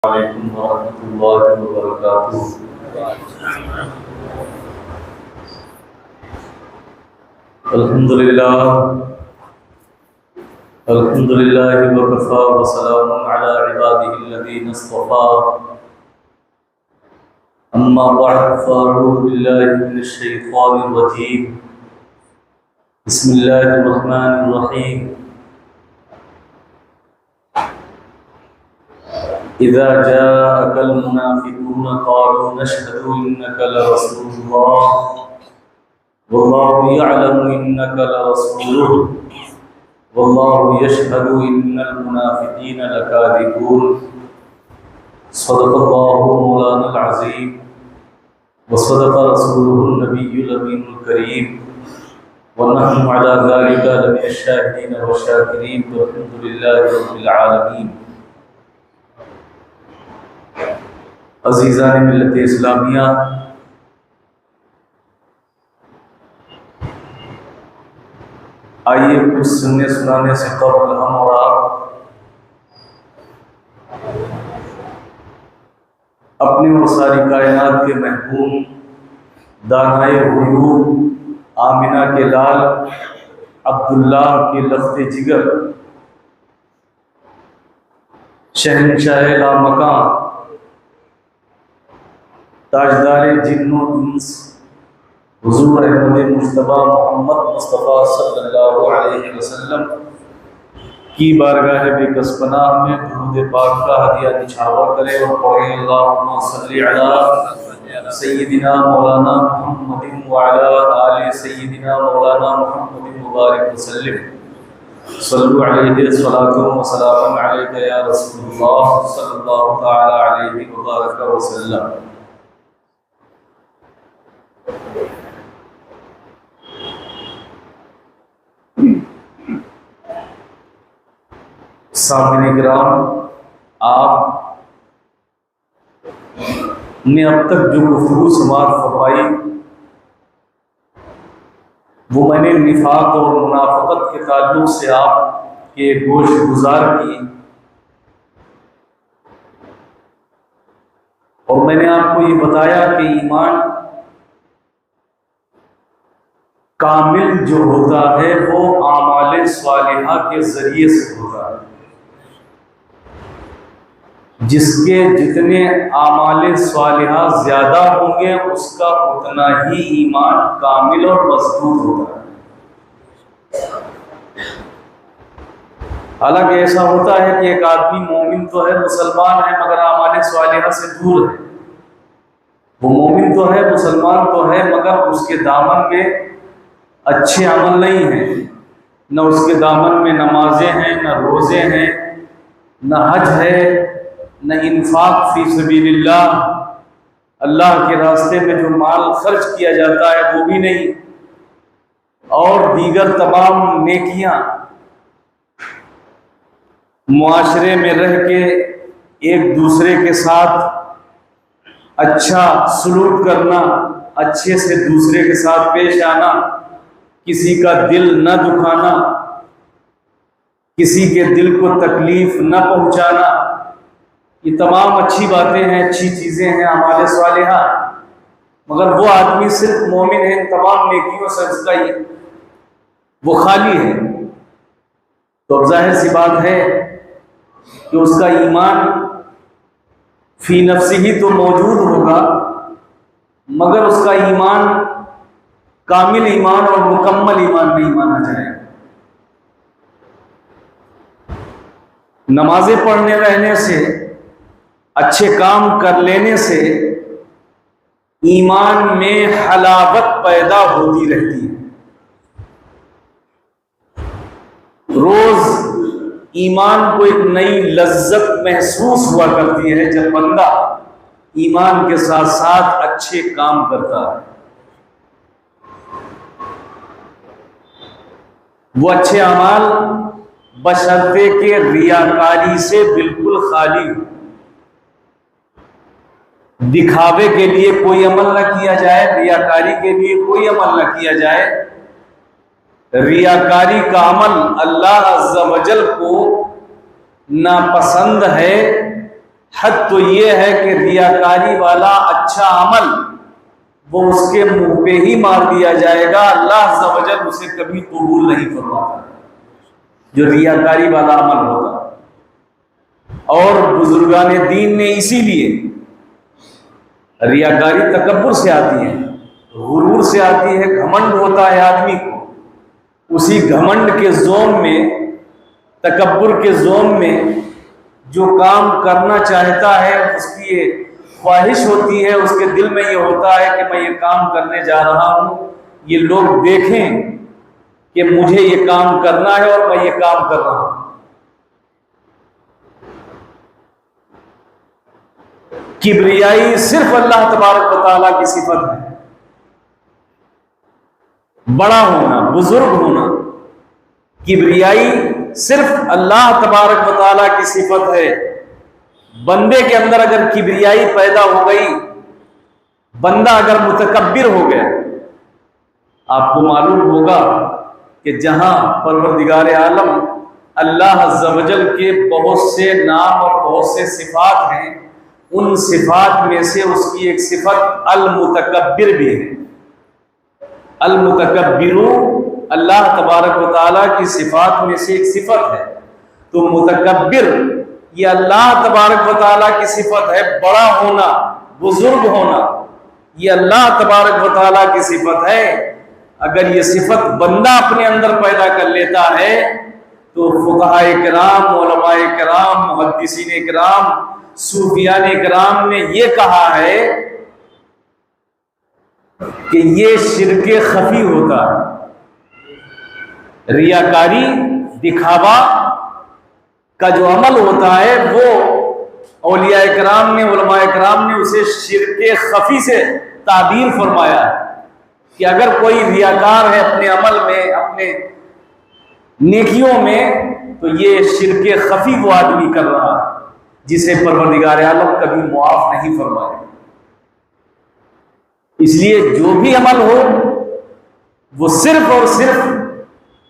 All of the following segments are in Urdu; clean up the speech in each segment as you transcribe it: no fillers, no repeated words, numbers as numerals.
علیکم ورحمۃ اللہ وبرکاتہ۔ الحمدللہ وکفی وسلام علی عبادہ الذین اصطفی، اما بعد فاعوذ باللہ من الشیطان الرجیم، بسم اللہ الرحمن الرحیم۔ اذا جاءك المنافقون قالوا نشهد انك لرسول الله والله يعلم انك لرسوله والله يشهد ان المنافقين لكاذبون۔ صدق الله مولانا العظيم وصدق رسوله النبي الامين الكريم ونحن على ذلك لمن الشاهدين والشاكرين والحمد لله رب العالمين۔ عزیزان ملت اسلامیہ، آئیے کچھ سننے سنانے سے قبل ہم اور آپ اپنی اور ساری کائنات کے محبوب دانائے غیوب آمنہ کے لال عبداللہ کے لخت جگر شہنشاہ لامکان تاجدار جن و انس حضور احمد مجتبی محمد مصطفیٰ صلی اللہ علیہ وسلم کی بارگاہ بے کس پناہ میں درود پاک کا ہدیہ نچھاور کرے اور پڑھیں اللہم صلی علی سیدنا مولانا محمد وعلی آل سیدنا مولانا محمد مبارک وسلم۔ صلو علیہ صلاۃ و سلام علیک یا رسول اللہ صلی اللہ تعالی علیہ وبارک وسلم۔ سامعین کرام، آپ نے اب تک جو گفتگو سماعت فرمائی وہ میں نے نفاق اور منافقت کے تعلق سے آپ کے گوش گزار کی، اور میں نے آپ کو یہ بتایا کہ ایمان کامل جو ہوتا ہے وہ اعمال صالحہ کے ذریعے سے ہوتا ہے۔ جس کے جتنے اعمال صالحہ زیادہ ہوں گے اس کا اتنا ہی ایمان کامل اور مضبوط ہوتا ہے۔ حالانکہ ایسا ہوتا ہے کہ ایک آدمی مومن تو ہے، مسلمان ہے، مگر اعمال صالحہ سے دور ہے۔ وہ مومن تو ہے، مسلمان تو ہے، مگر اس کے دامن میں اچھے عمل نہیں ہیں، نہ اس کے دامن میں نمازیں ہیں، نہ روزے ہیں، نہ حج ہے، نہ انفاق فی سبیل اللہ کے راستے میں جو مال خرچ کیا جاتا ہے وہ بھی نہیں، اور دیگر تمام نیکیاں، معاشرے میں رہ کے ایک دوسرے کے ساتھ اچھا سلوک کرنا، اچھے سے دوسرے کے ساتھ پیش آنا، کسی کا دل نہ دکھانا، کسی کے دل کو تکلیف نہ پہنچانا، یہ تمام اچھی باتیں ہیں، اچھی چیزیں ہیں، اعمال صالحہ۔ مگر وہ آدمی صرف مومن ہے، تمام نیکیوں سے اس کا وہ خالی ہے، تو اب ظاہر سی بات ہے کہ اس کا ایمان فی نفسی ہی تو موجود ہوگا، مگر اس کا ایمان کامل ایمان اور مکمل ایمان نہیں مانا جائے گا۔ نمازیں پڑھنے رہنے سے، اچھے کام کر لینے سے ایمان میں حلاوت پیدا ہوتی رہتی ہے۔ روز ایمان کو ایک نئی لذت محسوس ہوا کرتی ہے جب بندہ ایمان کے ساتھ ساتھ اچھے کام کرتا ہے۔ وہ اچھے اعمال بشرطے کہ ریاکاری سے بالکل خالی ہو، دکھاوے کے لیے کوئی عمل نہ کیا جائے، ریاکاری کے لیے کوئی عمل نہ کیا جائے۔ ریاکاری کا عمل اللہ عز و جل کو ناپسند ہے، حد تو یہ ہے کہ ریاکاری والا اچھا عمل وہ اس کے منہ پہ ہی مار دیا جائے گا، اللہ عز و جل اسے کبھی قبول نہیں فرماتا جو ریاکاری والا عمل ہوتا۔ اور بزرگان دین نے اسی لیے، ریاکاری تکبر سے آتی ہے، غرور سے آتی ہے، گھمنڈ ہوتا ہے آدمی کو، اسی گھمنڈ کے زوم میں، تکبر کے زوم میں جو کام کرنا چاہتا ہے، اس کی یہ خواہش ہوتی ہے، اس کے دل میں یہ ہوتا ہے کہ میں یہ کام کرنے جا رہا ہوں، یہ لوگ دیکھیں کہ مجھے یہ کام کرنا ہے اور میں یہ کام کر رہا ہوں۔ کبریائی صرف اللہ تبارک و تعالیٰ کی صفت ہے، بڑا ہونا، بزرگ ہونا، کبریائی صرف اللہ تبارک و تعالیٰ کی صفت ہے۔ بندے کے اندر اگر کبریائی پیدا ہو گئی، بندہ اگر متکبر ہو گیا، آپ کو معلوم ہوگا کہ جہاں پروردگار عالم اللہ عز و جل کے بہت سے نام اور بہت سے صفات ہیں، ان صفات میں سے اس کی ایک صفت المتکبر بھی ہے۔ المتکبرو اللہ تبارک و تعالیٰ کی صفات میں سے ایک صفت ہے، تو متکبر یہ اللہ تبارک و تعالیٰ کی صفت ہے، بڑا ہونا، بزرگ ہونا، یہ اللہ تبارک و تعالیٰ کی صفت ہے۔ اگر یہ صفت بندہ اپنے اندر پیدا کر لیتا ہے تو فقہاء کرام، علماء کرام، محدثین کرام، صوفیان کرام نے یہ کہا ہے کہ یہ شرک خفی ہوتا ہے۔ ریاکاری، دکھاوا کا جو عمل ہوتا ہے وہ اولیاء کرام نے، علماء کرام نے اسے شرک خفی سے تعبیر فرمایا ہے کہ اگر کوئی ریاکار ہے اپنے عمل میں، اپنے نیکیوں میں، تو یہ شرک خفی وہ آدمی کر رہا ہے جسے پروردگار عالم کبھی معاف نہیں فرمائے۔ اس لیے جو بھی عمل ہو وہ صرف اور صرف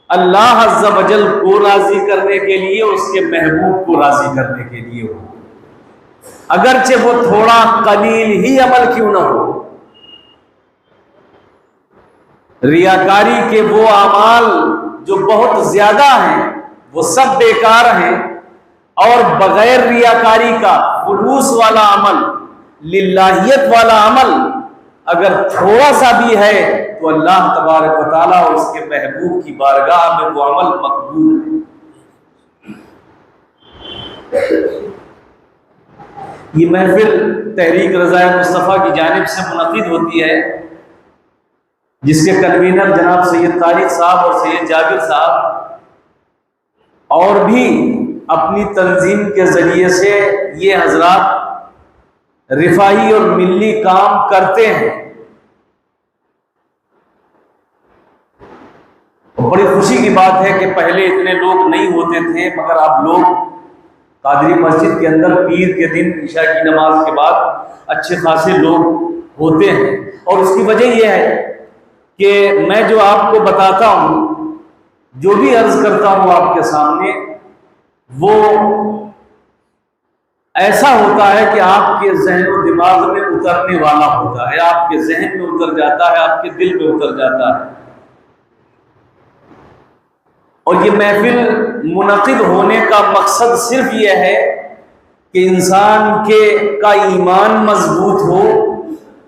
اللہ عز و جل کو راضی کرنے کے لیے، اس کے محبوب کو راضی کرنے کے لیے ہو، اگرچہ وہ تھوڑا قلیل ہی عمل کیوں نہ ہو۔ ریاکاری کے وہ اعمال جو بہت زیادہ ہیں وہ سب بیکار ہیں، اور بغیر ریاکاری کا خلوص والا عمل، للہیت والا عمل اگر تھوڑا سا بھی ہے تو اللہ تبارک و تعالیٰ اور اس کے محبوب کی بارگاہ میں وہ عمل مقبول ہے۔ یہ محفل تحریک رضائے مصطفیٰ کی جانب سے منعقد ہوتی ہے، جس کے کنوینر جناب سید طارق صاحب اور سید جابر صاحب، اور بھی اپنی تنظیم کے ذریعے سے یہ حضرات رفاہی اور ملی کام کرتے ہیں۔ بڑی خوشی کی بات ہے کہ پہلے اتنے لوگ نہیں ہوتے تھے، مگر اب لوگ قادری مسجد کے اندر پیر کے دن عشاء کی نماز کے بعد اچھے خاصے لوگ ہوتے ہیں، اور اس کی وجہ یہ ہے کہ میں جو آپ کو بتاتا ہوں، جو بھی عرض کرتا ہوں آپ کے سامنے، وہ ایسا ہوتا ہے کہ آپ کے ذہن و دماغ میں اترنے والا ہوتا ہے، آپ کے ذہن میں اتر جاتا ہے، آپ کے دل میں اتر جاتا ہے۔ اور یہ محفل منعقد ہونے کا مقصد صرف یہ ہے کہ انسان کا ایمان مضبوط ہو،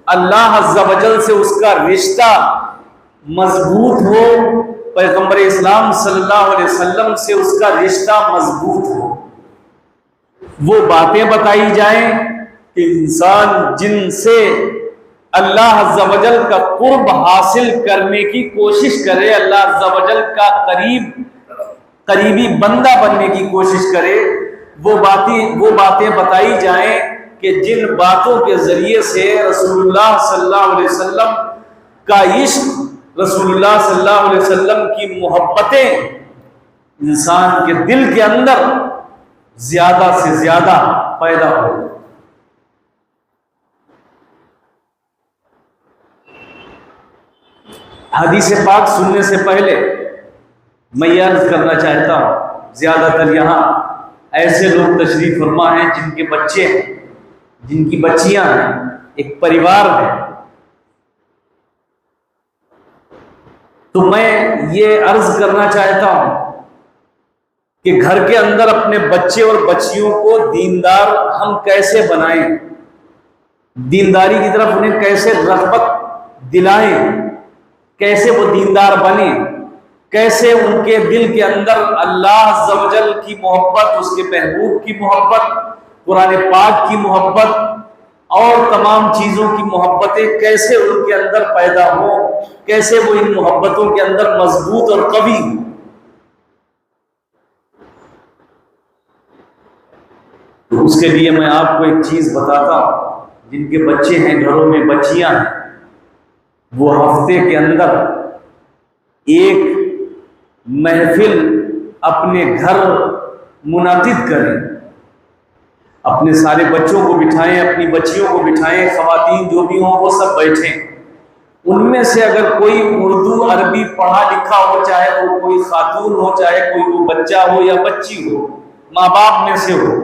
اللہ عز و جل سے اس کا رشتہ مضبوط ہو، پیغمبر اسلام صلی اللہ علیہ وسلم سے اس کا رشتہ مضبوط ہو، وہ باتیں بتائی جائیں کہ انسان جن سے اللہ عز و جل کا قرب حاصل کرنے کی کوشش کرے، اللہ عز و جل کا قریبی بندہ بننے کی کوشش کرے، وہ باتیں بتائی جائیں کہ جن باتوں کے ذریعے سے رسول اللہ صلی اللہ علیہ وسلم کا عشق، رسول اللہ صلی اللہ علیہ وسلم کی محبتیں انسان کے دل کے اندر زیادہ سے زیادہ پیدا ہو۔ حدیث پاک سننے سے پہلے میں یہ عرض کرنا چاہتا ہوں، زیادہ تر یہاں ایسے لوگ تشریف فرما ہیں جن کے بچے ہیں، جن کی بچیاں ہیں، ایک پریوار ہے۔ تو میں یہ عرض کرنا چاہتا ہوں کہ گھر کے اندر اپنے بچے اور بچیوں کو دیندار ہم کیسے بنائیں، دینداری کی طرف انہیں کیسے رغبت دلائیں، کیسے وہ دیندار بنیں، کیسے ان کے دل کے اندر اللہ عز و جل کی محبت، اس کے محبوب کی محبت، قرآن پاک کی محبت اور تمام چیزوں کی محبتیں کیسے ان کے اندر پیدا ہوں، کیسے وہ ان محبتوں کے اندر مضبوط اور قوی ہوں۔ تو اس کے لیے میں آپ کو ایک چیز بتاتا ہوں، جن کے بچے ہیں، گھروں میں بچیاں ہیں، وہ ہفتے کے اندر ایک محفل اپنے گھر منعقد کریں، اپنے سارے بچوں کو بٹھائیں، اپنی بچیوں کو بٹھائیں، خواتین جو بھی ہوں وہ سب بیٹھیں۔ ان میں سے اگر کوئی اردو عربی پڑھا لکھا ہو، چاہے وہ کوئی خاتون ہو، چاہے کوئی وہ بچہ ہو یا بچی ہو، ماں باپ میں سے ہو،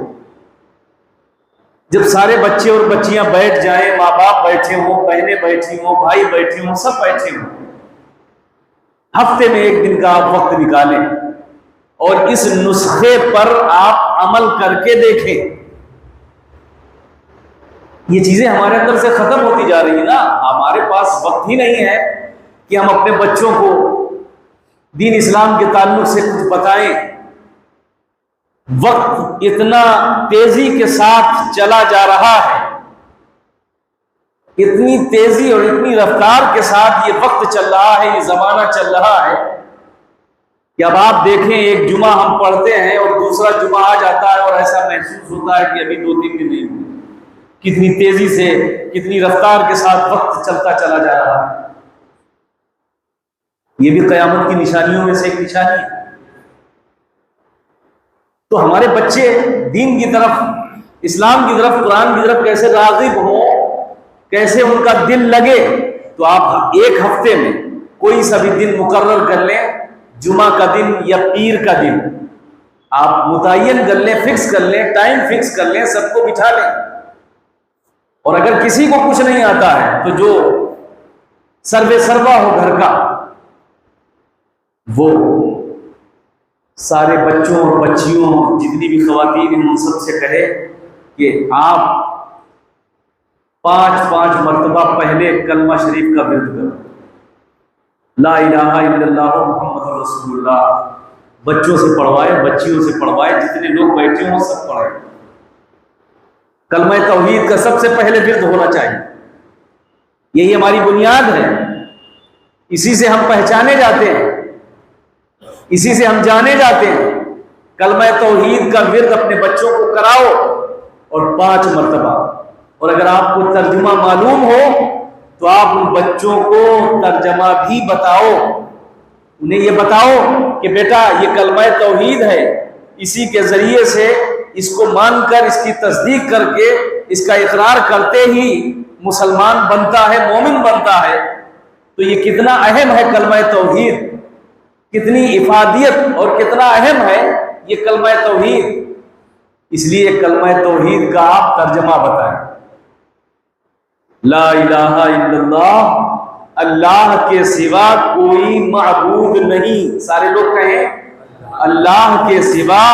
جب سارے بچے اور بچیاں بیٹھ جائیں، ماں باپ بیٹھے ہوں، بہنیں بیٹھی ہوں، بھائی بیٹھے ہوں، سب بیٹھے ہوں، ہفتے میں ایک دن کا آپ وقت نکالیں اور اس نسخے پر آپ عمل کر کے دیکھیں۔ یہ چیزیں ہمارے اندر سے ختم ہوتی جا رہی ہیں نا، ہمارے پاس وقت ہی نہیں ہے کہ ہم اپنے بچوں کو دین اسلام کے تعلق سے کچھ بتائیں۔ وقت اتنا تیزی کے ساتھ چلا جا رہا ہے، اتنی تیزی اور اتنی رفتار کے ساتھ یہ وقت چل رہا ہے، یہ زمانہ چل رہا ہے کہ اب آپ دیکھیں، ایک جمعہ ہم پڑھتے ہیں اور دوسرا جمعہ آ جاتا ہے اور ایسا محسوس ہوتا ہے کہ ابھی 2-3 دن نہیں ہوئے۔ کتنی تیزی سے، کتنی رفتار کے ساتھ وقت چلتا چلا جا رہا ہے۔ یہ بھی قیامت کی نشانیوں میں سے ایک نشانی ہے۔ تو ہمارے بچے دین کی طرف، اسلام کی طرف، قرآن کی طرف کیسے راغب ہوں، کیسے ان کا دل لگے، تو آپ ایک ہفتے میں کوئی سا بھی دن مقرر کر لیں، جمعہ کا دن یا پیر کا دن آپ متعین کر لیں، فکس کر لیں، ٹائم فکس کر لیں، سب کو بٹھا لیں۔ اور اگر کسی کو کچھ نہیں آتا ہے تو جو سروے سروا ہو گھر کا، وہ سارے بچوں اور بچیوں، جتنی بھی خواتین ہیں، ان سب سے کہے کہ آپ 5 مرتبہ پہلے کلمہ شریف کا ورد کرو، لا الہ الا اللہ محمد رسول اللہ۔ بچوں سے پڑھوائے، بچیوں سے پڑھوائے، جتنے لوگ بیٹھے ہوں سب پڑھیں۔ کلمہ توحید کا سب سے پہلے ورد ہونا چاہیے، یہی ہماری بنیاد ہے، اسی سے ہم پہچانے جاتے ہیں، اسی سے ہم جانے جاتے ہیں۔ کلمہ توحید کا ورد اپنے بچوں کو کراؤ اور 5 مرتبہ، اور اگر آپ کو ترجمہ معلوم ہو تو آپ ان بچوں کو ترجمہ بھی بتاؤ، انہیں یہ بتاؤ کہ بیٹا یہ کلمہ توحید ہے، اسی کے ذریعے سے اس کو مان کر، اس کی تصدیق کر کے، اس کا اقرار کرتے ہی مسلمان بنتا ہے، مومن بنتا ہے۔ تو یہ کتنا اہم ہے کلمہ توحید، کتنی افادیت اور کتنا اہم ہے یہ کلمہ توحید۔ اس لیے کلمہ توحید کا آپ ترجمہ بتائیں، لا الہ الا اللہ، اللہ کے سوا کوئی معبود نہیں۔ سارے لوگ کہیں اللہ کے سوا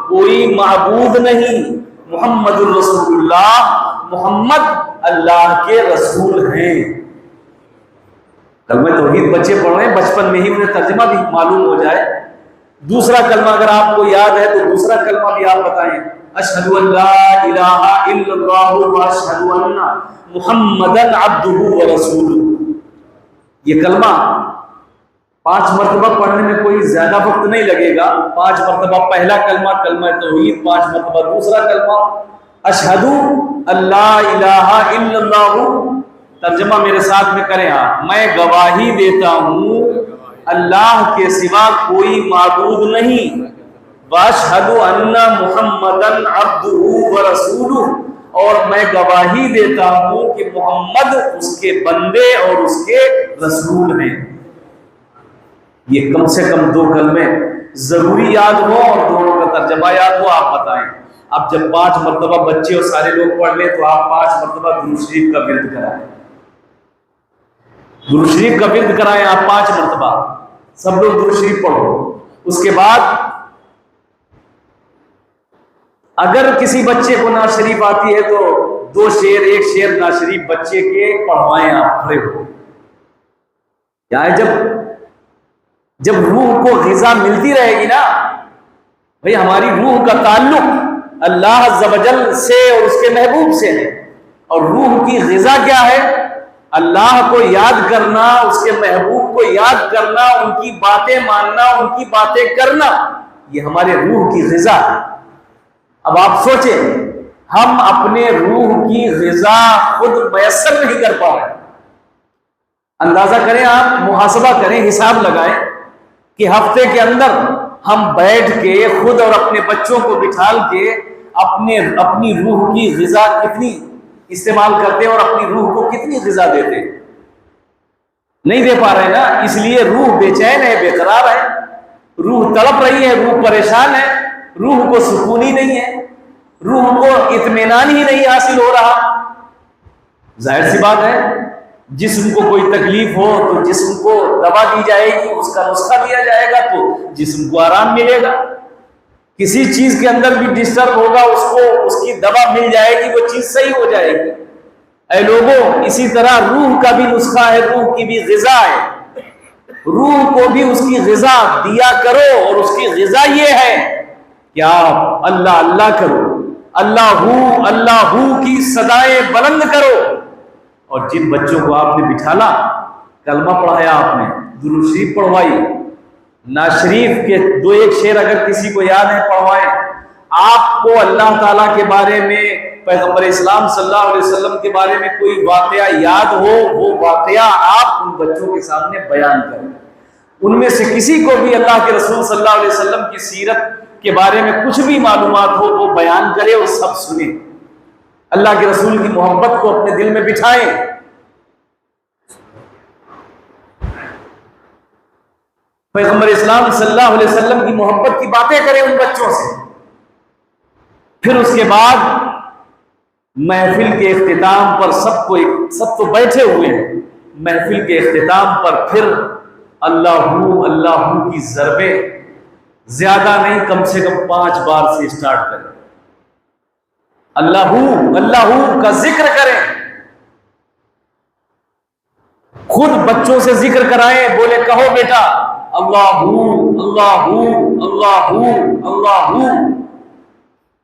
کوئی معبود نہیں، محمد الرسول اللہ، محمد اللہ کے رسول ہیں۔ کلمہ توحید بچے پڑھ رہے ہیں، بچپن میں ہی انہیں ترجمہ بھی معلوم ہو جائے۔ دوسرا کلمہ اگر آپ کو یاد ہے تو دوسرا کلمہ بھی آپ بتائیں، اشہد ان لا الہ الا اللہ واشہد ان محمدن عبدہ ورسولہ۔ یہ کلمہ 5 مرتبہ پڑھنے میں کوئی زیادہ وقت نہیں لگے گا۔ 5 مرتبہ پہلا کلمہ کلمہ توحید، 5 مرتبہ دوسرا کلمہ اشہد ان لا الہ الا اللہ۔ ترجمہ میرے ساتھ میں کریں آپ، میں گواہی دیتا ہوں اللہ کے سوا کوئی معبود نہیں، واشہد ان محمدن عبدہ ورسولہ، اور میں گواہی دیتا ہوں کہ محمد اس کے بندے اور اس کے رسول ہیں۔ یہ کم سے کم 2 کلمے ضروری یاد ہو اور دونوں کا ترجمہ یاد ہو آپ بتائیں. اب جب 5 مرتبہ بچے اور سارے لوگ پڑھ لیں تو آپ 5 مرتبہ درود شریف کا ورد کرائیں. درود شریف کا ورد کرائیں آپ 5 مرتبہ، سب لوگ درود شریف پڑھو. اس کے بعد اگر کسی بچے کو نعت شریف آتی ہے تو 2 شعر 1 شعر نعت شریف بچے کے پڑھوائیں آپ کھڑے ہو. کیا ہے جب روح کو غذا ملتی رہے گی نا بھئی، ہماری روح کا تعلق اللہ عز و جل سے اور اس کے محبوب سے ہے، اور روح کی غذا کیا ہے؟ اللہ کو یاد کرنا، اس کے محبوب کو یاد کرنا، ان کی باتیں ماننا، ان کی باتیں کرنا، یہ ہمارے روح کی غذا ہے. اب آپ سوچیں، ہم اپنے روح کی غذا خود میسر نہیں کر پا رہے. اندازہ کریں، آپ محاسبہ کریں، حساب لگائیں کہ ہفتے کے اندر ہم بیٹھ کے خود اور اپنے بچوں کو بٹھال کے اپنی روح کی غذا کتنی استعمال کرتے ہیں اور اپنی روح کو کتنی غذا دیتے ہیں. نہیں دے پا رہے نا، اس لیے روح بے چین ہے، بے قرار ہے، روح تڑپ رہی ہے، روح پریشان ہے، روح کو سکون ہی نہیں ہے، روح کو اطمینان ہی نہیں حاصل ہو رہا. ظاہر سی بات ہے، جسم کو کوئی تکلیف ہو تو جسم کو دوا دی جائے گی، اس کا نسخہ دیا جائے گا تو جسم کو آرام ملے گا. کسی چیز کے اندر بھی ڈسٹرب ہوگا، اس کی دوا مل جائے گی، وہ چیز صحیح ہو جائے گی. اے لوگوں، اسی طرح روح کا بھی نسخہ ہے، روح کی بھی غذا ہے. روح کو بھی اس کی غذا دیا کرو، اور اس کی غذا یہ ہے کہ آپ اللہ اللہ کرو، اللہ ہو کی صدائیں بلند کرو. اور جن بچوں کو آپ نے بٹھالا، کلمہ پڑھایا، آپ نے درود شریف پڑھوائی، نعت شریف کے 2-1 شعر اگر کسی کو یاد ہے پڑھوائیں. آپ کو اللہ تعالیٰ کے بارے میں، پیغمبر اسلام صلی اللہ علیہ وسلم کے بارے میں کوئی واقعہ یاد ہو، وہ واقعہ آپ ان بچوں کے سامنے بیان کریں. ان میں سے کسی کو بھی اللہ کے رسول صلی اللہ علیہ وسلم کی سیرت کے بارے میں کچھ بھی معلومات ہو، وہ بیان کرے اور سب سنیں. اللہ کے رسول کی محبت کو اپنے دل میں بٹھائیں. پیغمبر اسلام صلی اللہ علیہ وسلم کی محبت کی باتیں کریں ان بچوں سے. پھر اس کے بعد محفل کے اختتام پر سب تو بیٹھے ہوئے ہیں، محفل کے اختتام پر پھر اللہ کی ضربیں زیادہ نہیں، کم سے کم 5 بار سے سٹارٹ کریں. اللہ کا ذکر کریں، خود بچوں سے ذکر کرائیں، بولے کہو بیٹا اللہ اللہ اللہ.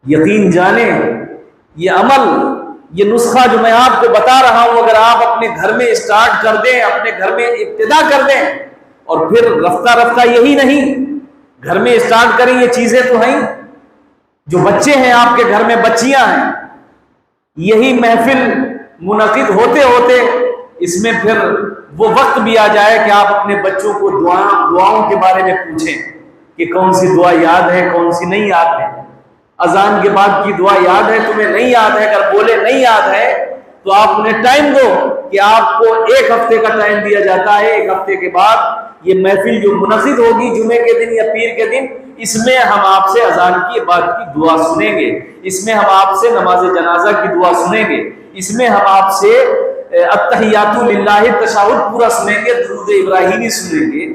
یقین جانیں، یہ عمل، یہ نسخہ جو میں آپ کو بتا رہا ہوں، اگر آپ اپنے گھر میں اسٹارٹ کر دیں، اپنے گھر میں ابتدا کر دیں، اور پھر رفتہ رفتہ، یہی نہیں گھر میں اسٹارٹ کریں، یہ چیزیں تو ہیں، جو بچے ہیں آپ کے گھر میں، بچیاں ہیں، یہی محفل منعقد ہوتے ہوتے اس میں پھر وہ وقت بھی آ جائے کہ آپ اپنے بچوں کو دعاؤں کے بارے میں پوچھیں کہ کون سی دعا یاد ہے، کون سی نہیں یاد ہے. اذان کے بعد کی دعا یاد ہے، تمہیں نہیں یاد ہے؟ اگر بولے نہیں یاد ہے تو آپ انہیں ٹائم دو کہ آپ کو 1 ہفتے کا ٹائم دیا جاتا ہے. 1 ہفتے کے بعد یہ محفل جو منعقد ہوگی جمعے کے دن یا پیر کے دن، اس میں ہم آپ سے اذان کی بعد کی دعا سنیں گے، اس میں ہم آپ سے نماز جنازہ کی دعا سنیں گے، اس میں ہم آپ سے التحیات للہ تشہد پورا سنیں گے، درود ابراہیمی سنیں گے.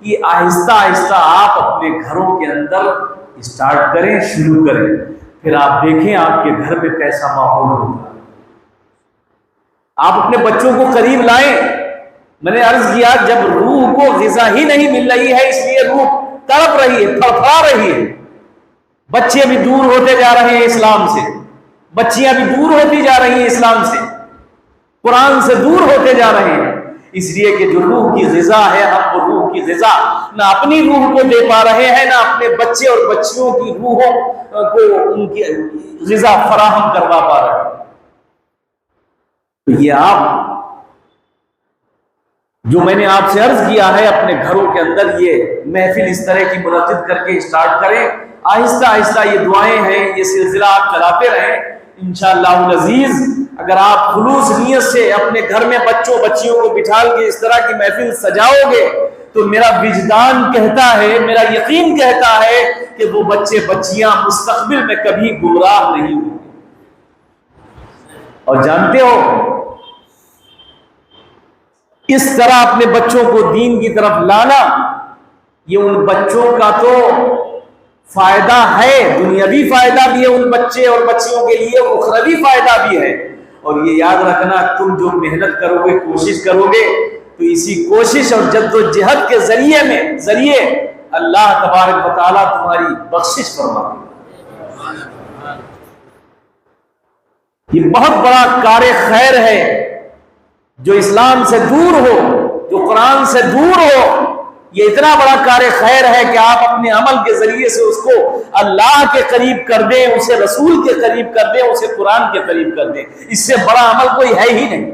یہ آہستہ آہستہ آپ اپنے گھروں کے اندر اسٹارٹ کریں، شروع کریں، پھر آپ دیکھیں آپ کے گھر میں کیسا ماحول ہوگا. آپ اپنے بچوں کو قریب لائیں. میں نے عرض کیا، جب روح کو غذا ہی نہیں مل رہی ہے، اس لیے روح تڑپ رہی ہے، تڑپا رہی ہے. بچے بھی دور ہوتے جا رہے ہیں اسلام سے، بچیاں بھی دور ہوتی جا رہی ہیں اسلام سے، قرآن سے دور ہوتے جا رہے ہیں، اس لیے کہ جو روح کی غذا ہے، ہم وہ روح کی غذا نہ اپنی روح کو دے پا رہے ہیں، نہ اپنے بچے اور بچیوں کی روحوں کو ان کی غذا فراہم کروا پا رہے ہیں. تو یہ آپ جو میں نے آپ سے عرض کیا ہے، اپنے گھروں کے اندر یہ محفل اس طرح کی منعقد کر کے اسٹارٹ کریں. آہستہ آہستہ یہ دعائیں ہیں، یہ سلسلہ آپ چلاتے رہیں انشاءاللہ العزیز. اگر آپ خلوص نیت سے اپنے گھر میں بچوں بچیوں کو بٹھال کے اس طرح کی محفل سجاؤ گے تو میرا وجدان کہتا ہے، میرا یقین کہتا ہے کہ وہ بچے بچیاں مستقبل میں کبھی گمراہ نہیں ہوں گے۔ اور جانتے ہو، اس طرح اپنے بچوں کو دین کی طرف لانا، یہ ان بچوں کا تو فائدہ ہے، دنیاوی فائدہ بھی ہے ان بچے اور بچیوں کے لیے، اخروی فائدہ بھی ہے۔ اور یہ یاد رکھنا، تم جو محنت کرو گے، کوشش کرو گے، تو اسی کوشش اور جد و جہد کے ذریعے اللہ تبارک و تعالیٰ تمہاری بخشش فرمائے گا۔ یہ بہت بڑا کار خیر ہے، جو اسلام سے دور ہو، جو قرآن سے دور ہو، یہ اتنا بڑا کار خیر ہے کہ آپ اپنے عمل کے ذریعے سے اس کو اللہ کے قریب کر دیں، اسے رسول کے قریب کر دیں، اسے قرآن کے قریب کر دیں۔ اس سے بڑا عمل کوئی ہے ہی نہیں۔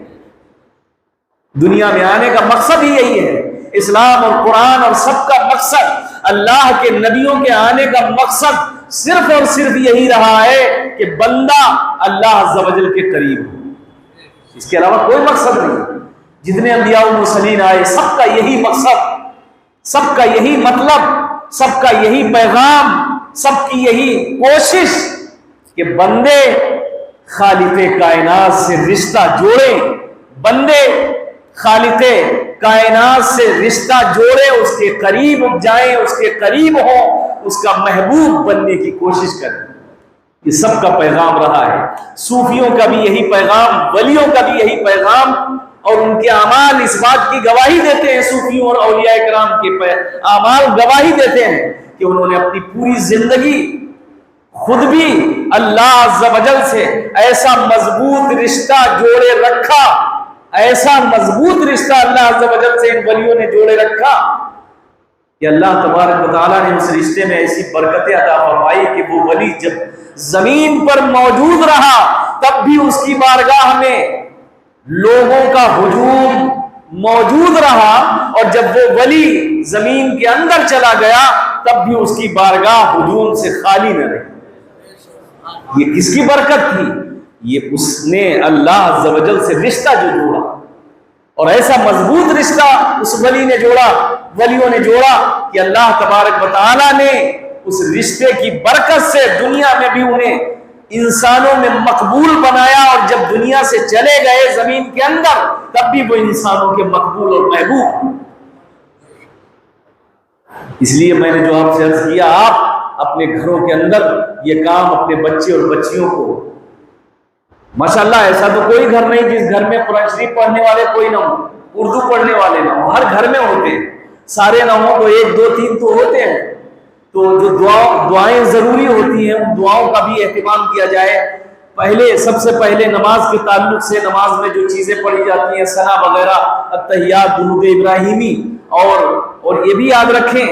دنیا میں آنے کا مقصد ہی یہی ہے، اسلام اور قرآن اور سب کا مقصد، اللہ کے نبیوں کے آنے کا مقصد صرف اور صرف یہی رہا ہے کہ بندہ اللہ عز و جل کے قریب ہو۔ اس کے علاوہ کوئی مقصد نہیں۔ جتنے انبیاء و مرسلین آئے، سب کا یہی مقصد، سب کا یہی مطلب، سب کا یہی پیغام، سب کی یہی کوشش کہ بندے خالق کائنات سے رشتہ جوڑیں، بندے خالق کائنات سے رشتہ جوڑیں، اس کے قریب جائیں، اس کے قریب ہوں، اس کا محبوب بننے کی کوشش کریں۔ یہ سب کا پیغام رہا ہے۔ صوفیوں کا بھی یہی پیغام، ولیوں کا بھی یہی پیغام، اور ان کے اعمال اس بات کی گواہی دیتے ہیں، صوفیوں اور اولیاء کرام کے اعمال گواہی دیتے ہیں کہ انہوں نے اپنی پوری زندگی خود بھی اللہ عز و جل سے ایسا مضبوط رشتہ جوڑے رکھا، ایسا مضبوط رشتہ اللہ عز و جل سے ان ولیوں نے جوڑے رکھا کہ اللہ تبارک و تعالیٰ نے اس رشتے میں ایسی برکتیں عطا فرمائی کہ وہ ولی جب زمین پر موجود رہا تب بھی اس کی بارگاہ میں لوگوں کا ہجوم موجود رہا، اور جب وہ ولی زمین کے اندر چلا گیا تب بھی اس کی بارگاہ ہجوم سے خالی نہ رہی۔ یہ کس کی برکت تھی؟ یہ اس نے اللہ عز و جل سے رشتہ جو جوڑا، اور ایسا مضبوط رشتہ اس ولی نے جوڑا، ولیوں نے جوڑا کہ اللہ تبارک و تعالیٰ نے اس رشتے کی برکت سے دنیا میں بھی انہیں انسانوں میں مقبول بنایا، اور جب دنیا سے چلے گئے زمین کے اندر تب بھی وہ انسانوں کے مقبول اور محبوب۔ اس لیے میں نے جو آپ سے عرض کیا، آپ اپنے گھروں کے اندر یہ کام اپنے بچے اور بچیوں کو، ماشاءاللہ ایسا تو کوئی گھر نہیں جس گھر میں قرآن شریف پڑھنے والے کوئی نہ ہو، اردو پڑھنے والے نہ ہو، ہر گھر میں ہوتے ہیں، سارے نہ ہوں تو 1 2 3 تو ہوتے ہیں۔ تو جو دعائیں ضروری ہوتی ہیں ان دعاؤں کا بھی اہتمام کیا جائے۔ سب سے پہلے نماز کے تعلق سے نماز میں جو چیزیں پڑھی جاتی ہیں، ثنا وغیرہ، التحیات، درود ابراہیمی، اور یہ بھی یاد رکھیں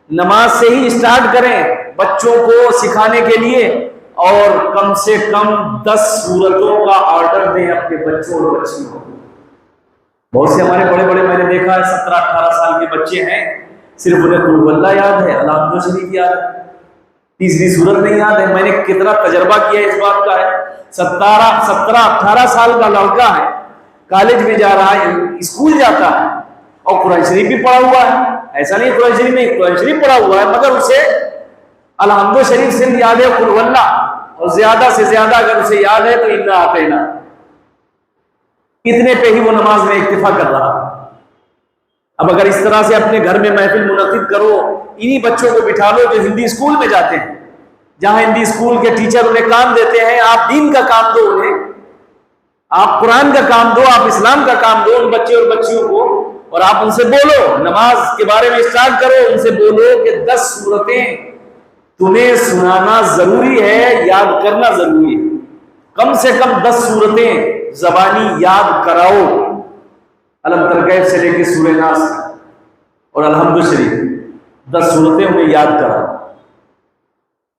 نماز سے ہی اسٹارٹ کریں بچوں کو سکھانے کے لیے، اور کم سے کم 10 سورتوں کا آرڈر دیں اپنے بچوں اور بچیوں کو۔ بہت سے ہمارے بڑے بڑے میں نے دیکھا ہے 17 18 سال کے بچے ہیں، صرف انہیں قل هو اللہ یاد ہے، الحمد شریف یاد ہے، تیسری سورت نہیں یاد ہے۔ میں نے کتنا تجربہ کیا اس بات کا ہے۔ 17 18 سال کا لڑکا ہے، کالج میں جا رہا ہے، اسکول جاتا ہے، اور قرآن شریف بھی پڑھا ہوا ہے۔ ایسا نہیں قرآن شریف نہیں، قرآن شریف پڑھا ہوا ہے، مگر اسے الحمد شریف صرف یاد ہے، قل هو اللہ، اور زیادہ سے زیادہ اگر اسے یاد ہے تو انا اعطینا، اتنے پہ ہی وہ نماز میں اکتفا کر رہا ہے۔ اب اگر اس طرح سے اپنے گھر میں محفل منعقد کرو، انہی بچوں کو بٹھا لو جو ہندی اسکول میں جاتے ہیں، جہاں ہندی اسکول کے ٹیچر انہیں کام دیتے ہیں، آپ دین کا کام دو انہیں، آپ قرآن کا کام دو، آپ اسلام کا کام دو ان بچے اور بچیوں کو، اور آپ ان سے بولو، نماز کے بارے میں اسٹارٹ کرو، ان سے بولو کہ 10 سورتیں تمہیں سنانا ضروری ہے، یاد کرنا ضروری ہے، کم سے کم 10 سورتیں زبانی یاد کراؤ، علم تر کیف سے لے کے سورہ ناس اور الحمد شریف 10 سورتیں انہیں یاد کراؤ۔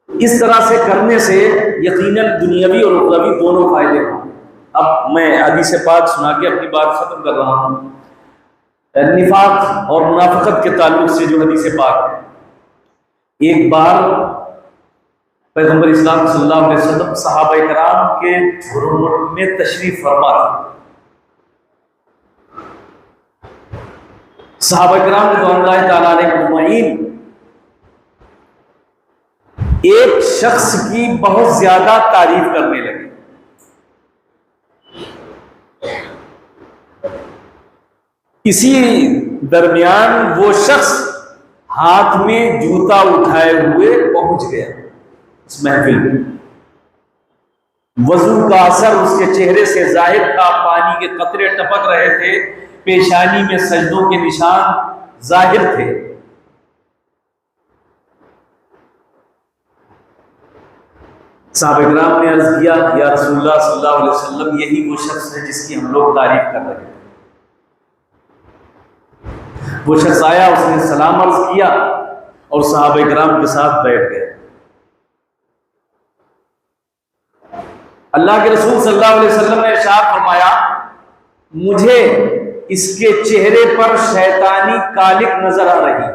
اس طرح سے کرنے سے یقیناً دنیاوی اور اخروی دونوں فائدے ہوں۔ اب میں حدیث پاک سنا کے اپنی بات ختم کر رہا ہوں۔ نفاق اور منافقت کے تعلق سے جو حدیث پاک ہے، ایک بار پیغمبر اسلام صلی اللہ علیہ وسلم صحابہ کرام کے گھروں میں تشریف فرما تھے۔ صحابہ کرام رضوان اللہ تعالیٰ علیہ اجمعین ایک شخص کی بہت زیادہ تعریف کرنے لگے. اسی درمیان وہ شخص ہاتھ میں جوتا اٹھائے ہوئے پہنچ گیا اس محفل میں. وضو کا اثر اس کے چہرے سے ظاہر تھا، پانی کے قطرے ٹپک رہے تھے، پیشانی میں سجدوں کے نشان ظاہر تھے. صحابہ کرام نے عرض کیا یا رسول اللہ صلی اللہ علیہ وسلم یہی وہ شخص ہے جس کی ہم لوگ تعریف کر رہے ہیں. وہ شخص آیا، اس نے سلام عرض کیا اور صحابہ کرام کے ساتھ بیٹھ گئے. اللہ کے رسول صلی اللہ علیہ وسلم نے ارشاد فرمایا مجھے اس کے چہرے پر شیطانی کالک نظر آ رہی.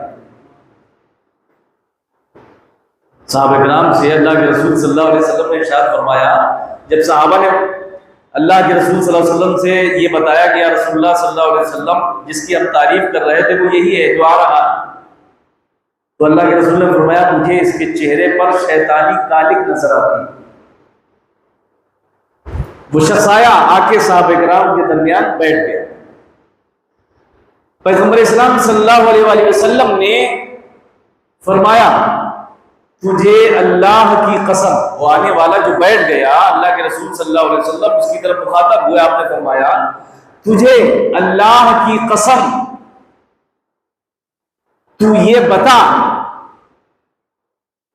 صحابہ کرام سے اللہ کے رسول صلی اللہ علیہ وسلم نے ارشاد فرمایا، جب صحابہ نے اللہ کے رسول صلی اللہ علیہ وسلم سے یہ بتایا کہ یا رسول اللہ صلی اللہ علیہ وسلم جس کی ہم تعریف کر رہے تھے وہ یہی ہے جو آ رہا ہے، تو اللہ کے رسول نے فرمایا مجھے اس کے چہرے پر شیطانی کالک نظر آتی. وہ شخص آیا، آ کے صحابہ کرام کے درمیان بیٹھ گیا. پیغمبر اسلام صلی اللہ علیہ وآلہ وسلم نے فرمایا تجھے اللہ کی قسم، وہ آنے والا جو بیٹھ گیا اللہ کے رسول صلی اللہ علیہ وسلم اس کی طرف مخاطب ہوئے، آپ نے فرمایا تجھے اللہ کی قسم تو یہ بتا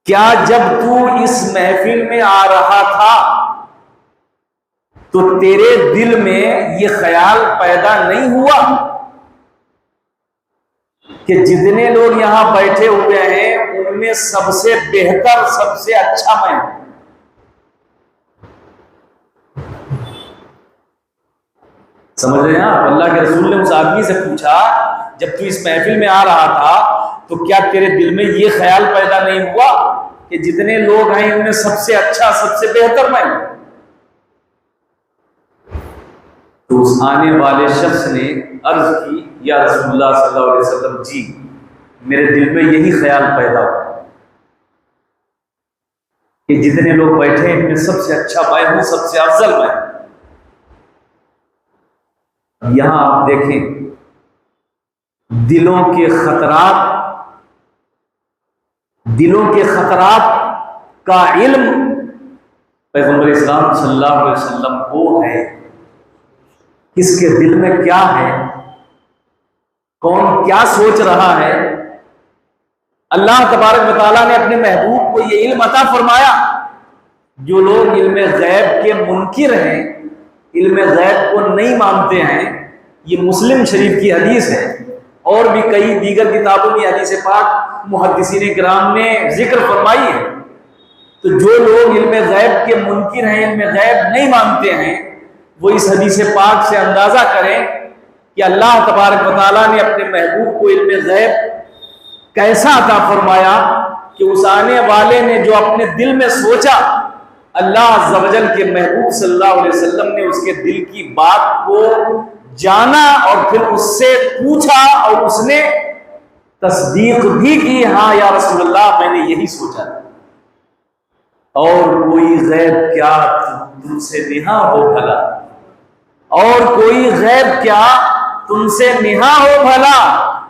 کیا جب تو اس محفل میں آ رہا تھا تو تیرے دل میں یہ خیال پیدا نہیں ہوا کہ جتنے لوگ یہاں بیٹھے ہوئے ہیں ان میں سب سے بہتر، سب سے اچھا میں ہوں؟ سمجھ رہے ہیں آپ؟ اللہ کے رسول نے اس آدمی سے پوچھا جب تو اس محفل میں آ رہا تھا تو کیا تیرے دل میں یہ خیال پیدا نہیں ہوا کہ جتنے لوگ ہیں ان میں سب سے اچھا، سب سے بہتر میں ہوں؟ تو اس آنے والے شخص نے عرض کی یا رسول اللہ صلی اللہ علیہ وسلم جی میرے دل میں یہی خیال پیدا ہوا کہ جتنے لوگ بیٹھے ہیں ان میں سب سے اچھا میں ہوں، سب سے افضل میں ہوں. یہاں آپ دیکھیں دلوں کے خطرات کا علم پیغمبر اسلام صلی اللہ علیہ وسلم کو ہے. کس کے دل میں کیا ہے، کون کیا سوچ رہا ہے، اللہ تبارک و تعالیٰ نے اپنے محبوب کو یہ علم عطا فرمایا. جو لوگ علم غیب کے منکر ہیں، علم غیب کو نہیں مانتے ہیں، یہ مسلم شریف کی حدیث ہے اور بھی کئی دیگر کتابوں میں حدیث پاک محدثین کرام نے ذکر فرمائی ہے. تو جو لوگ علم غیب کے منکر ہیں، علم غیب نہیں مانتے ہیں، وہ اس حدیث پاک سے اندازہ کریں کہ اللہ تبارک و تعالیٰ نے اپنے محبوب کو علم غیب کیسا عطا فرمایا کہ اس آنے والے نے جو اپنے دل میں سوچا، اللہ عز و جل کے محبوب صلی اللہ علیہ وسلم نے اس کے دل کی بات کو جانا اور پھر اس سے پوچھا اور اس نے تصدیق بھی کی، ہاں یا رسول اللہ میں نے یہی سوچا تھا. اور کوئی غیب کیا تم سے نہا ہو بھلا، اور کوئی غیب کیا تم سے نہا ہو بھلا،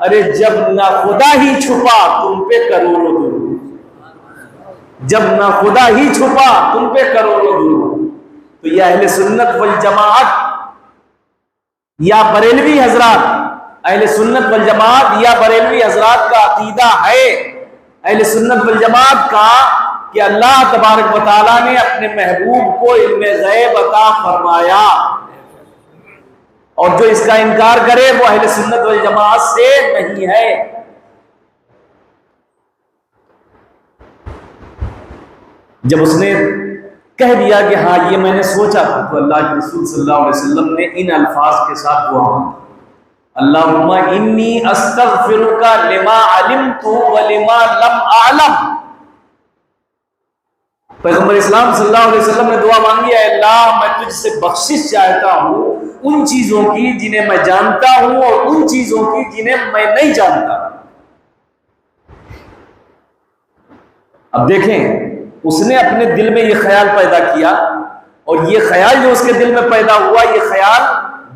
ارے جب نہ خدا ہی چھپا تم پہ کروڑوں درود، جب نہ خدا ہی چھپا تم پہ کروڑوں درود. تو یہ اہل سنت والجماعت یا بریلوی حضرات، اہل سنت والجماعت یا بریلوی حضرات کا عقیدہ ہے، اہل سنت والجماعت کا، کہ اللہ تبارک و تعالیٰ نے اپنے محبوب کو علم غیب عطا فرمایا، اور جو اس کا انکار کرے وہ اہل سنت والجماعت سے نہیں ہے. جب اس نے کہہ دیا کہ ہاں یہ میں نے سوچا تھا، تو اللہ کے رسول صلی اللہ علیہ وسلم نے ان الفاظ کے ساتھ دعا مانگی، اللہم انی استغفرک لما علمت ولما لم اعلم. پیغمبر اسلام صلی اللہ علیہ وسلم نے دعا مانگی، اے اللہ میں تجھ سے بخشش چاہتا ہوں ان چیزوں کی جنہیں میں جانتا ہوں اور ان چیزوں کی جنہیں میں نہیں جانتا۔ اب دیکھیں، اس نے اپنے دل میں یہ خیال پیدا کیا، اور یہ خیال جو اس کے دل میں پیدا ہوا، یہ خیال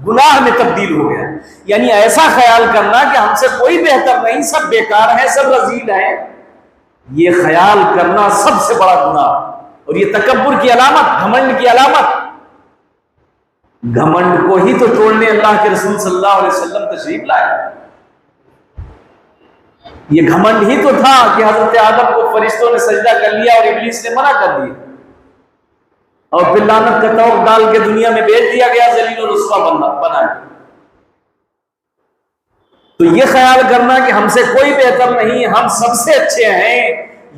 گناہ میں تبدیل ہو گیا۔ یعنی ایسا خیال کرنا کہ ہم سے کوئی بہتر نہیں، سب بیکار ہیں، سب رذیل ہیں، یہ خیال کرنا سب سے بڑا گناہ، اور یہ تکبر کی علامت، گھمنڈ کی علامت۔ گھمنڈ کو ہی تو توڑنے اللہ کے رسول صلی اللہ علیہ وسلم تشریف لائے۔ یہ گھمنڈ ہی تو تھا کہ حضرت آدم کو فرشتوں نے سجدہ کر لیا اور ابلیس نے منع کر دیا، اور پھر لعنت کا طوق ڈال کے دنیا میں بھیج دیا گیا، ذلیل و رسوا بنا۔ تو یہ خیال کرنا کہ ہم سے کوئی بہتر نہیں، ہم سب سے اچھے ہیں،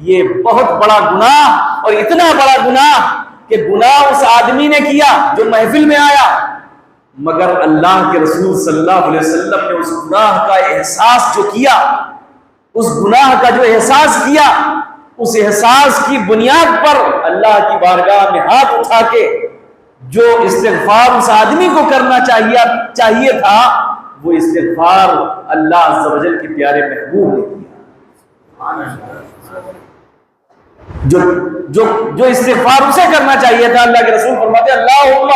یہ بہت بڑا گناہ، اور اتنا بڑا گناہ کہ گناہ اس آدمی نے کیا جو محفل میں آیا، مگر اللہ کے رسول صلی اللہ علیہ وسلم نے اس گناہ کا احساس جو کیا، اس گناہ کا جو احساس کیا، اس احساس کی بنیاد پر اللہ کی بارگاہ میں ہاتھ اٹھا کے جو استغفار اس آدمی کو کرنا چاہیے تھا، وہ استغفار اللہ عز و جل کے پیارے محبوب نے کیا۔ جو استغفار اسے کرنا چاہیے تھا، اللہ کے رسول فرماتے ہیں، اللہم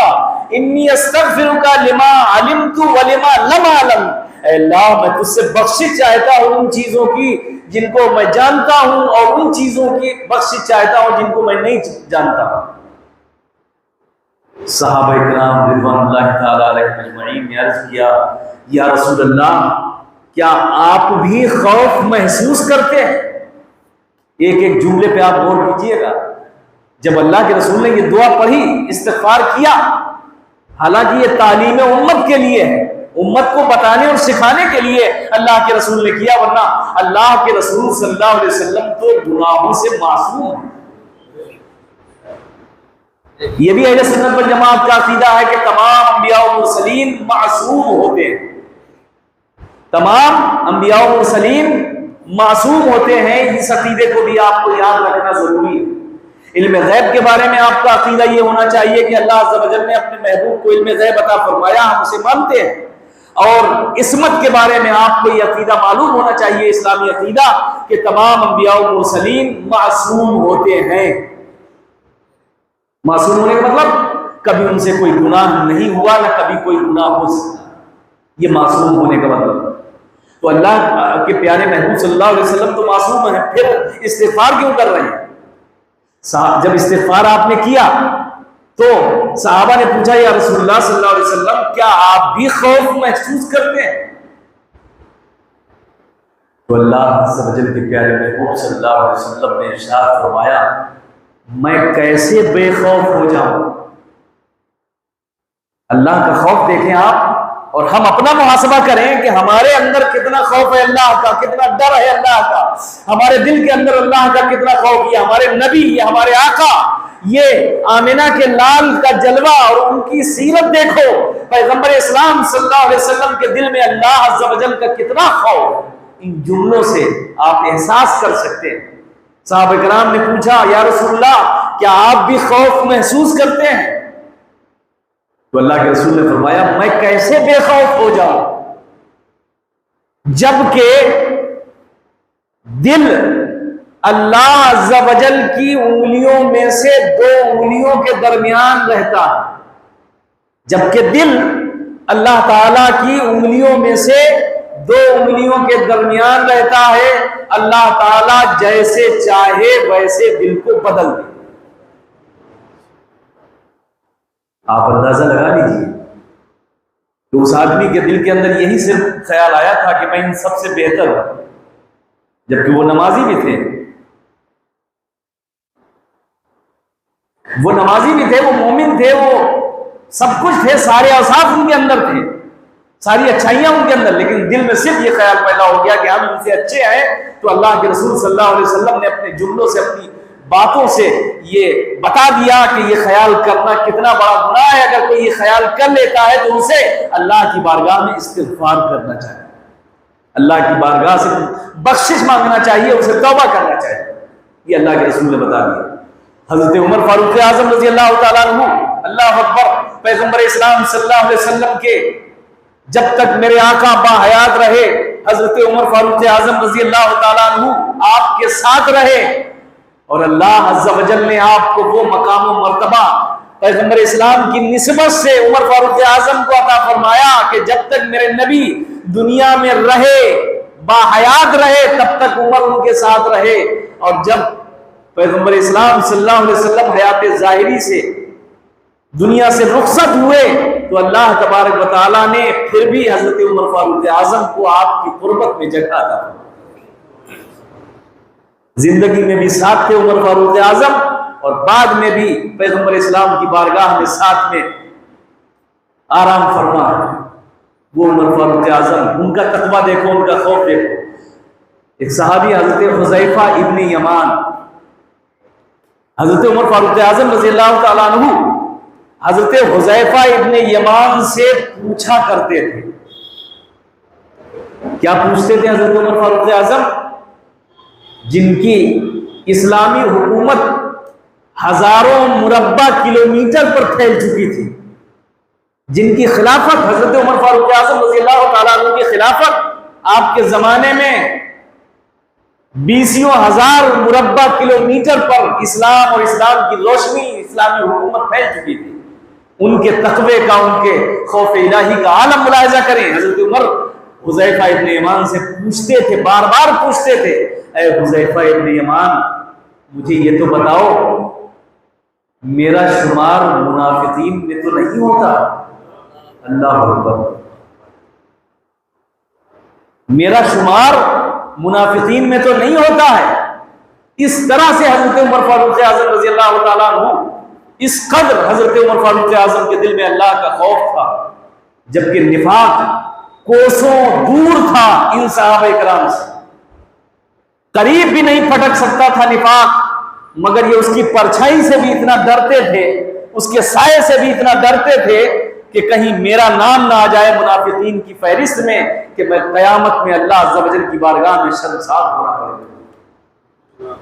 انی استغفرک لما علمت ولما لم اعلم، اے اللہ میں تجھ سے بخشش چاہتا ہوں ان چیزوں کی جن کو میں جانتا ہوں، اور ان چیزوں کی بخشش چاہتا ہوں جن کو میں نہیں جانتا۔ صحابہ کرام رضوان اللہ تعالی علیہم اجمعین نے عرض کیا، یا رسول اللہ کیا آپ بھی خوف محسوس کرتے ہیں؟ ایک ایک جملے پہ آپ غور کیجیے گا۔ جب اللہ کے رسول نے یہ دعا پڑھی، استغفار کیا، حالانکہ یہ تعلیم امت کے لیے ہے، امت کو بتانے اور سکھانے کے لیے اللہ کے رسول نے کیا، ورنہ اللہ کے رسول صلی اللہ علیہ وسلم تو گناہوں سے معصوم ہیں۔ یہ بھی اہل سنت والجماعت کا عقیدہ ہے کہ تمام انبیاء و مرسلین معصوم ہوتے ہیں، تمام انبیاء و مرسلین معصوم ہوتے ہیں۔ اس عقیدے کو بھی آپ کو یاد رکھنا ضروری ہے۔ علم غیب کے بارے میں آپ کا عقیدہ یہ ہونا چاہیے کہ اللہ عز و جل نے اپنے محبوب کو علم غیب عطا فرمایا، ہم اسے مانتے ہیں، اور عصمت کے بارے میں آپ کو یہ عقیدہ معلوم ہونا چاہیے، اسلامی عقیدہ، کہ تمام انبیاء و مرسلین معصوم ہوتے ہیں۔ معصوم ہونے کا مطلب کبھی ان سے کوئی گناہ نہیں ہوا، نہ کبھی کوئی گناہ ہو سکتا، یہ معصوم ہونے کا مطلب۔ تو اللہ کے پیارے محبوب صلی اللہ علیہ وسلم تو معصوم ہیں، پھر استغفار کیوں کر رہے ہیں؟ جب استغفار آپ نے کیا تو صحابہ نے پوچھا، یا رسول اللہ صلی اللہ علیہ وسلم کیا آپ بھی خوف محسوس کرتے ہیں؟ تو اللہ عز و جل کے پیارے محبوب صلی اللہ علیہ وسلم نے ارشاد فرمایا، میں کیسے بے خوف ہو جاؤں؟ اللہ کا خوف دیکھیں آپ، اور ہم اپنا محاسبہ کریں کہ ہمارے اندر کتنا خوف ہے اللہ کا، کتنا ڈر ہے اللہ کا، ہمارے دل کے اندر اللہ کا کتنا خوف۔ یہ ہمارے نبی، یہ ہمارے آقا، یہ آمنہ کے لال کا جلوہ اور ان کی سیرت دیکھو، پیغمبر اسلام صلی اللہ علیہ وسلم کے دل میں اللہ عز و جل کا کتنا خوف، ان جملوں سے آپ احساس کر سکتے ہیں۔ صحابہ کرام نے پوچھا، یا رسول اللہ کیا آپ بھی خوف محسوس کرتے ہیں؟ تو اللہ کے رسول نے فرمایا، میں کیسے بے خوف ہو جاؤں جبکہ دل اللہ عز و جل کی انگلیوں میں سے 2 انگلیوں کے درمیان رہتا ہے، جبکہ دل اللہ تعالی کی انگلیوں میں سے 2 انگلیوں کے درمیان رہتا ہے، اللہ تعالی جیسے چاہے ویسے دل کو بدل دے۔ آپ اندازہ لگا لیجیے کہ اس آدمی کے دل کے اندر یہی صرف خیال آیا تھا کہ میں ان سب سے بہتر ہوں، جبکہ وہ نمازی بھی تھے، وہ مومن تھے، وہ سب کچھ تھے، سارے اوصاف ان کے اندر تھے، ساری اچھائیاں ان کے اندر، لیکن دل میں صرف یہ خیال پیدا ہو گیا کہ ہم ان سے اچھے ہیں۔ تو اللہ کے رسول صلی اللہ علیہ وسلم نے اپنے جملوں سے، اپنی باتوں سے یہ بتا دیا کہ یہ خیال کرنا کتنا بڑا گناہ ہے۔ اگر کوئی یہ خیال کر لیتا ہے تو اسے اللہ کی بارگاہ میں استغفار کرنا چاہیے، اللہ کی بارگاہ سے بخشش مانگنا چاہیے، اسے توبہ کرنا چاہیے، یہ اللہ کے رسول نے بتا دیا۔ حضرت عمر فاروق اعظم رضی اللہ تعالیٰ عنہ، اللہ اکبر، پیغمبر اسلام صلی اللہ علیہ وسلم کے جب تک میرے آقا با حیات رہے، حضرت عمر فاروق اعظم رضی اللہ تعالیٰ عنہ آپ کے ساتھ رہے، اور اللہ عز و جل نے آپ کو وہ مقام و مرتبہ پیغمبر اسلام کی نسبت سے عمر فاروق اعظم کو عطا فرمایا کہ جب تک میرے نبی دنیا میں رہے، با حیات رہے، تب تک عمر ان کے ساتھ رہے، اور جب پیغمبر اسلام صلی اللہ علیہ وسلم حیات ظاہری سے دنیا سے رخصت ہوئے تو اللہ تبارک و تعالیٰ نے پھر بھی حضرت عمر فاروق اعظم کو آپ کی قربت میں جگہ عطا فرمائی۔ زندگی میں بھی ساتھ تھے عمر فاروق اعظم، اور بعد میں بھی پیغمبر اسلام کی بارگاہ میں ساتھ میں آرام فرما ہے وہ عمر فاروق اعظم۔ ان کا تقویٰ دیکھو، ان کا خوف دیکھو۔ ایک صحابی حضرت حذیفہ ابن یمان، حضرت عمر فاروق اعظم رضی اللہ تعالیٰ عنہ حضرت حذیفہ ابن یمان سے پوچھا کرتے تھے۔ کیا پوچھتے تھے حضرت عمر فاروق اعظم؟ جن کی اسلامی حکومت ہزاروں مربع کلومیٹر پر پھیل چکی تھی، جن کی خلافت حضرت عمر فاروق اعظم رضی اللہ تعالیٰ عنہ کی خلافت آپ کے زمانے میں 20 ہزار مربع کلومیٹر پر اسلام اور اسلام کی روشنی، اسلامی حکومت پھیل چکی تھی۔ ان کے تقوی کا، ان کے خوف الہی کا عالم ملاحظہ کریں۔ حضرت عمر حذیفہ ابن یمان سے پوچھتے تھے، بار بار پوچھتے تھے، اے حذیفہ ابن یمان مجھے یہ تو بتاؤ، میرا شمار منافقین میں تو نہیں ہوتا؟ اللہ اکبر، میرا شمار منافقین میں تو نہیں ہوتا ہے؟ اس طرح سے حضرت عمر فاروق اعظم رضی اللہ تعالیٰ عنہ، اس قدر حضرت عمر فاروق اعظم کے دل میں اللہ کا خوف تھا، جبکہ نفاق کوسوں دور تھا ان صحابہ کرام سے، قریب بھی نہیں پھٹک سکتا تھا نفاق، مگر یہ اس کی پرچھائی سے بھی اتنا ڈرتے تھے، اس کے سائے سے بھی اتنا ڈرتے تھے کہ کہیں میرا نام نہ آ جائے منافقین کی فہرست میں، کہ میں قیامت میں اللہ عز و جل کی بارگاہ میں شرمسار ہونا پڑے گا۔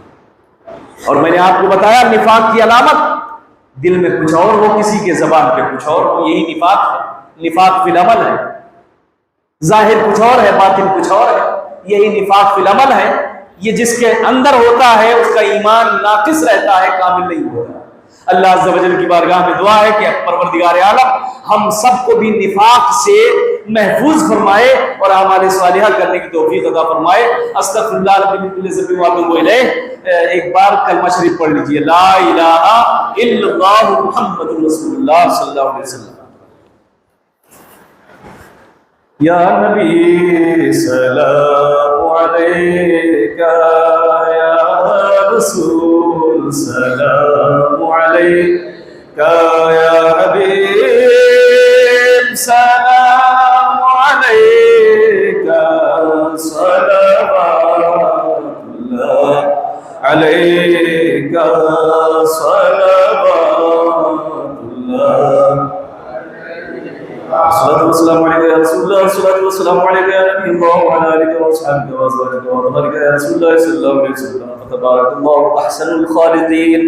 اور میں نے آپ کو بتایا نفاق کی علامت دل میں کچھ اور ہو، کسی کے زبان پہ کچھ اور ہو، یہی نفاق ہے۔ نفاق فی العمل ہے، ظاہر کچھ اور ہے، باطن کچھ اور ہے، یہی نفاق فی العمل ہے۔ یہ جس کے اندر ہوتا ہے اس کا ایمان ناقص رہتا ہے، کامل نہیں ہوتا۔ اللہ عز و جل کی بارگاہ میں دعا ہے کہ پروردگار عالم ہم سب کو بھی نفاق سے محفوظ فرمائے اور اعمال صالحہ کرنے کی توفیق عطا فرمائے۔ استغفر اللہ رب من کل ذنب واتوب الیہ۔ ایک بار کلمہ شریف پڑھ لیجئے، لا الہ الا اللہ محمد رسول اللہ صلی اللہ علیہ وسلم۔ یا نبی سلام علیکہ، یا رسول سلام علیکہ، یا حبیب سلام علیکہ، صلوات اللہ علیکہ، صلوات اللہ۔ الصلاة والسلام عليك يا رسول الله، الصلاة والسلام عليك يا نبي الله وعلى آلك وأصحابك وأزواجك وأطهارك يا رسول الله صلى الله عليه وسلم، فتبارك الله أحسن الخالقين۔